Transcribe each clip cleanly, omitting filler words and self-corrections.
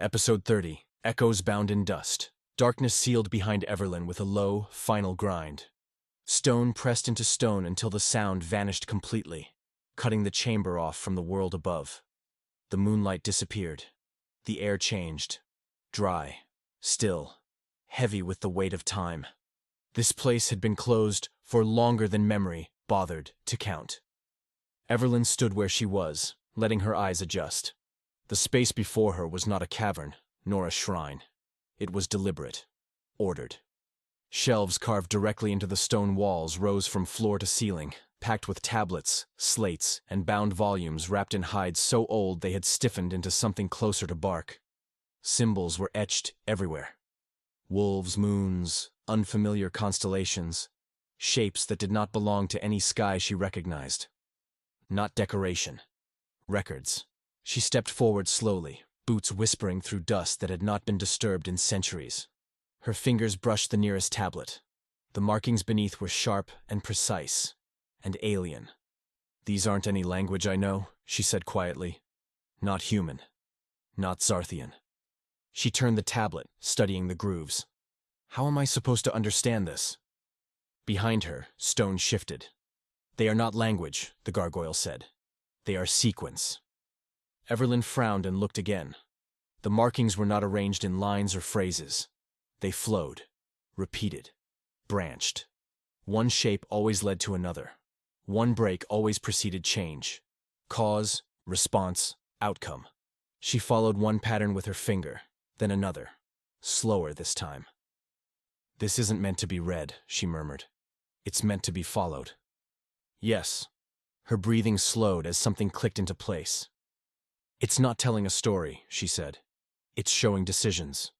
Episode 30, Echoes Bound in Dust. Darkness sealed behind Everlyn with a low, final grind. Stone pressed into stone until the sound vanished completely, cutting the chamber off from the world above. The moonlight disappeared. The air changed. Dry, still, heavy with the weight of time. This place had been closed for longer than memory bothered to count. Everlyn stood where she was, letting her eyes adjust. The space before her was not a cavern, nor a shrine. It was deliberate, ordered. Shelves carved directly into the stone walls rose from floor to ceiling, packed with tablets, slates, and bound volumes wrapped in hides so old they had stiffened into something closer to bark. Symbols were etched everywhere. Wolves, moons, unfamiliar constellations, shapes that did not belong to any sky she recognized. Not decoration. Records. She stepped forward slowly, boots whispering through dust that had not been disturbed in centuries. Her fingers brushed the nearest tablet. The markings beneath were sharp and precise, and alien. "These aren't any language I know," she said quietly. "Not human. Not Zarthian." She turned the tablet, studying the grooves. "How am I supposed to understand this?" Behind her, stone shifted. "They are not language," the gargoyle said. "They are sequence." Everlyn frowned and looked again. The markings were not arranged in lines or phrases. They flowed, repeated, branched. One shape always led to another. One break always preceded change. Cause, response, outcome. She followed one pattern with her finger, then another. Slower this time. "This isn't meant to be read," she murmured. "It's meant to be followed." "Yes." Her breathing slowed as something clicked into place. "It's not telling a story," she said. "It's showing decisions."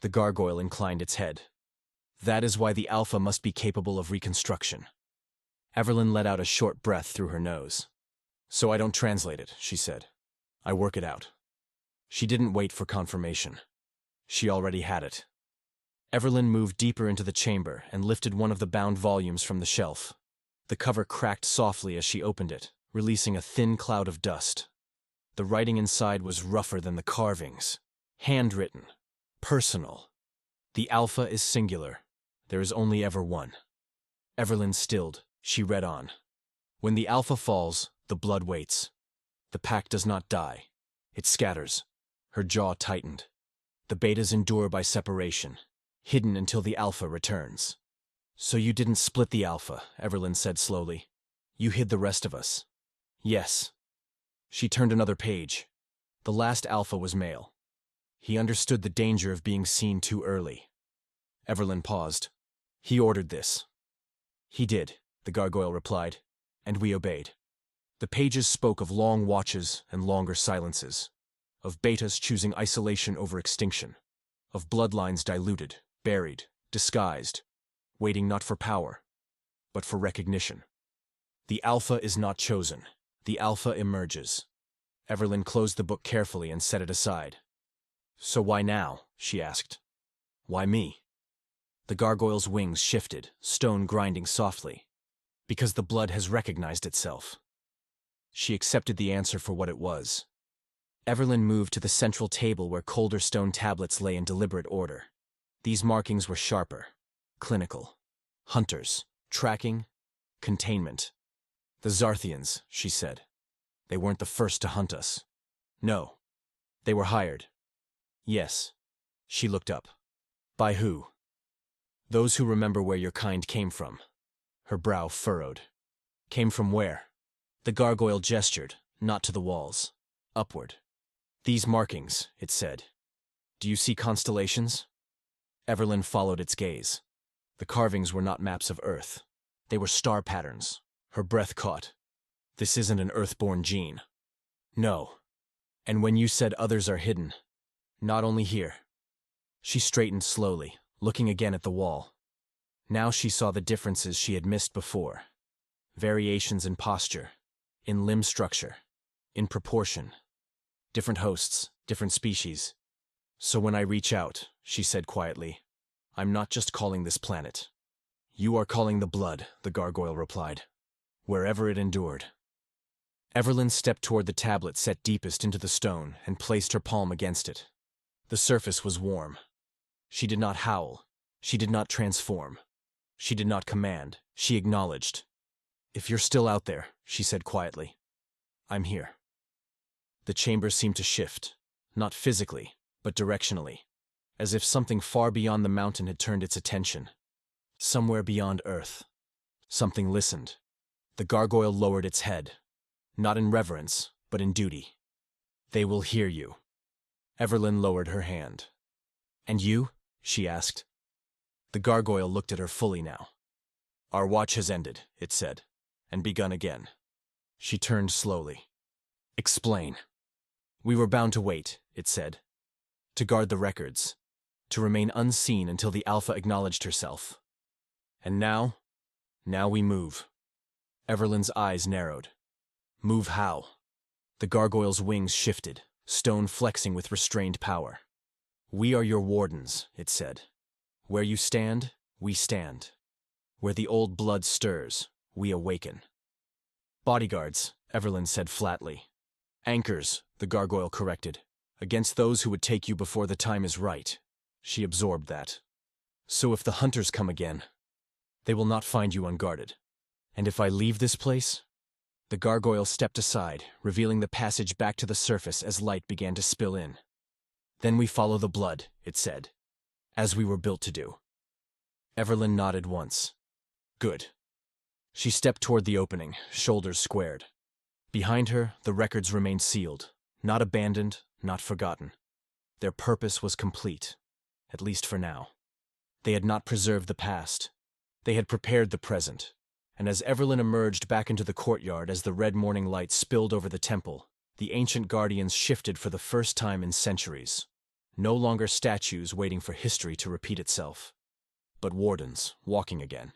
The gargoyle inclined its head. "That is why the Alpha must be capable of reconstruction." Everlyn let out a short breath through her nose. "So I don't translate it," she said. "I work it out." She didn't wait for confirmation. She already had it. Everlyn moved deeper into the chamber and lifted one of the bound volumes from the shelf. The cover cracked softly as she opened it, releasing a thin cloud of dust. The writing inside was rougher than the carvings. Handwritten. Personal. "The Alpha is singular. There is only ever one." Everlyn stilled. She read on. "When the Alpha falls, the blood waits. The pack does not die. It scatters." Her jaw tightened. "The betas endure by separation, hidden until the Alpha returns." "So you didn't split the Alpha," Everlyn said slowly. "You hid the rest of us." "Yes." She turned another page. The last Alpha was male. He understood the danger of being seen too early. Everlyn paused. "He ordered this." "He did," the gargoyle replied, "and we obeyed." The pages spoke of long watches and longer silences, of betas choosing isolation over extinction, of bloodlines diluted, buried, disguised, waiting not for power, but for recognition. "The Alpha is not chosen. The Alpha emerges." Everlyn closed the book carefully and set it aside. "So why now?" she asked. "Why me?" The gargoyle's wings shifted, stone grinding softly. "Because the blood has recognized itself." She accepted the answer for what it was. Everlyn moved to the central table where colder stone tablets lay in deliberate order. These markings were sharper, clinical. Hunters, tracking, containment. "The Zarthians," she said. "They weren't the first to hunt us." "No." "They were hired." "Yes." She looked up. "By who?" "Those who remember where your kind came from." Her brow furrowed. "Came from where?" The gargoyle gestured, not to the walls. Upward. "These markings," it said. "Do you see constellations?" Everlyn followed its gaze. The carvings were not maps of Earth. They were star patterns. Her breath caught. "This isn't an Earthborn gene." "No." "And when you said others are hidden, not only here." She straightened slowly, looking again at the wall. Now she saw the differences she had missed before. Variations in posture, in limb structure, in proportion. Different hosts, different species. "So when I reach out," she said quietly, "I'm not just calling this planet." "You are calling the blood," the gargoyle replied. "Wherever it endured." Everlyn stepped toward the tablet set deepest into the stone and placed her palm against it. The surface was warm. She did not howl. She did not transform. She did not command. She acknowledged. "If you're still out there," she said quietly, "I'm here." The chamber seemed to shift, not physically, but directionally, as if something far beyond the mountain had turned its attention. Somewhere beyond Earth. Something listened. The gargoyle lowered its head, not in reverence, but in duty. "They will hear you." Everlyn lowered her hand. "And you?" she asked. The gargoyle looked at her fully now. "Our watch has ended," it said, "and begun again." She turned slowly. "Explain." "We were bound to wait," it said. "To guard the records. To remain unseen until the Alpha acknowledged herself. And now we move." Everlyn's eyes narrowed. "Move how?" The gargoyle's wings shifted, stone flexing with restrained power. "We are your wardens," it said. "Where you stand, we stand. Where the old blood stirs, we awaken." "Bodyguards," Everlyn said flatly. "Anchors," the gargoyle corrected, "against those who would take you before the time is right." She absorbed that. "So if the hunters come again, they will not find you unguarded. And if I leave this place?" The gargoyle stepped aside, revealing the passage back to the surface as light began to spill in. "Then we follow the blood," it said, "as we were built to do." Everlyn nodded once. "Good." She stepped toward the opening, shoulders squared. Behind her, the records remained sealed, not abandoned, not forgotten. Their purpose was complete, at least for now. They had not preserved the past. They had prepared the present. And as Everlyn emerged back into the courtyard as the red morning light spilled over the temple, the ancient guardians shifted for the first time in centuries. No longer statues waiting for history to repeat itself, but wardens walking again.